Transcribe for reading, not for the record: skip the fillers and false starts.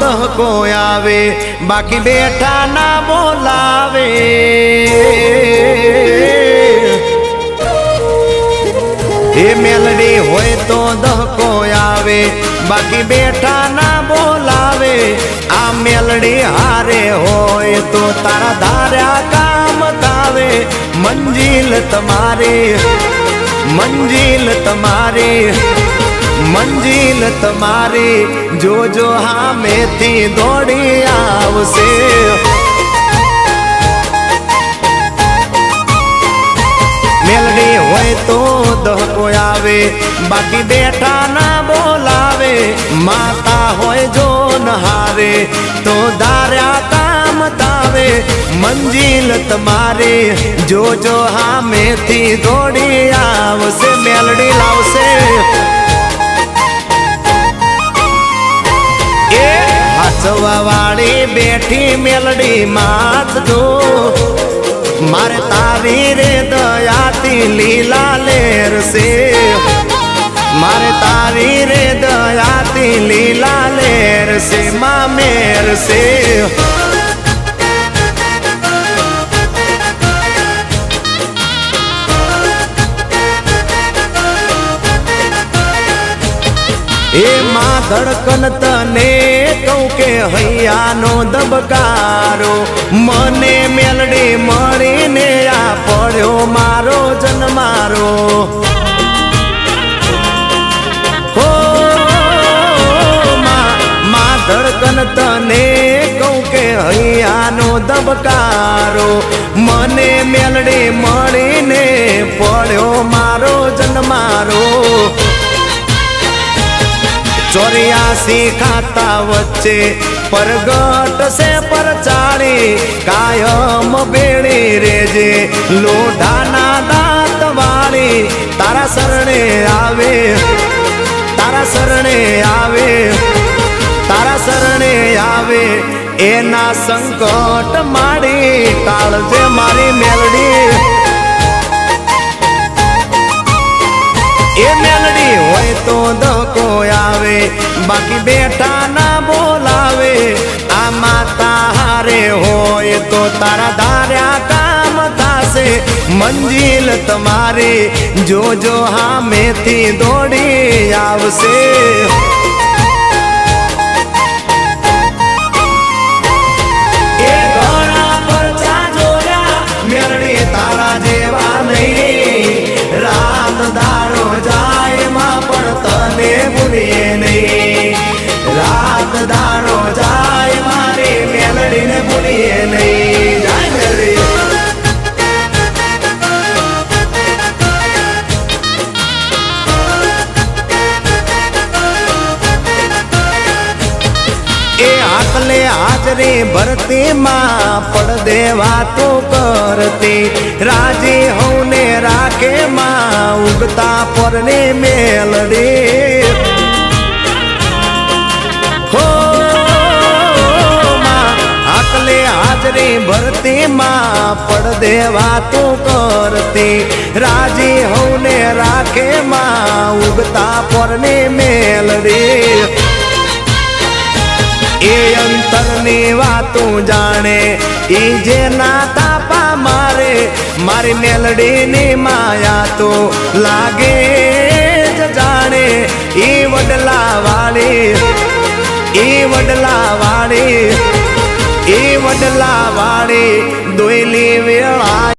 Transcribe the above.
દહકો આવે, બાકી બેઠા ના બોલાવે। એ મેલડી હોય તો દહકો આવે, બાકી બેઠા ના બોલાવે। આ મેલડી હારે હોય તો તારા ધાર્યા કામ થાવે। મંજિલ તમારી, મંજિલ તમારી, મંજિલ તમારી, જોજો હામેથી દોડી આવશે। મેલડી હોય તો દહકો આવે, બાકી બેઠા ના બોલાવે। માતા હોય જો નહારે તો ધાર્યા કામ થાવે। મંજિલ તમારી, જોજો હામેથી દોડી આવશે। મેલડી લાવશે। એ હાચવા વાળી બેઠી મેલડી માત જો, મારે તારી રે દયાથી લીલા લેરશે। મારે તારી રે દયાથી લીલા લેરશે, માં મેરશે। એ માં ધડકન તને કહું કે હૈયાનો દબકારો, મને મેલડી મળીને આ પડ્યો મારો જન્મારો। હો માં ધડકન તને કહું કે હૈયાનો દબકારો, મને મેલડી મળીને પડ્યો મારો જન્મારો। 84 ખાતા વચ્ચે પરગટ છે પરચાળી, કાયમ બેડી રેજે લોઢાના દાંત વાળી। તારા શરણે આવે, તારા શરણે આવે, તારા શરણે આવે, એના સંકટ માડી ટાળજે મારી મેલડી। એ મેલડી હોય તો દહકો આવે, બાકી બેઠા ના બોલાવે। આ માતા હારે હોય તો તારા ધાર્યા કામ થાશે। મંજિલ તમારી, જોજો હામેથી દોડી આવશે। એ ઘણા પરચા જોયા મેલડી તારા જેવા નહીં। રાત દાડો જાય માં પણ તને ભૂલીએ નહીં। રાત દાડો જાય મારી મેલડીને ભૂલીએ નહીં। જાય મેલડી। એ આકલે હાજરી ભરતી માં પડદે વાતો કરતી, રાજી હોને રાખે માં ઉગતા પરને મેલડી। હો માં આકલે હાજરી ભરતી માં પડદે વાતો કરતી, રાજી હોને રાખે માં ઉગતા પરને મેલડી। એ અંતરની વાતું જાણે, એ જે ના તાપા મારે, મારી મેલડીની માયા તો લાગે જ જાણે। એ વડલા વાળી, એ વડલા વાળી, એ વડલા વાળી, દોયલી વેળા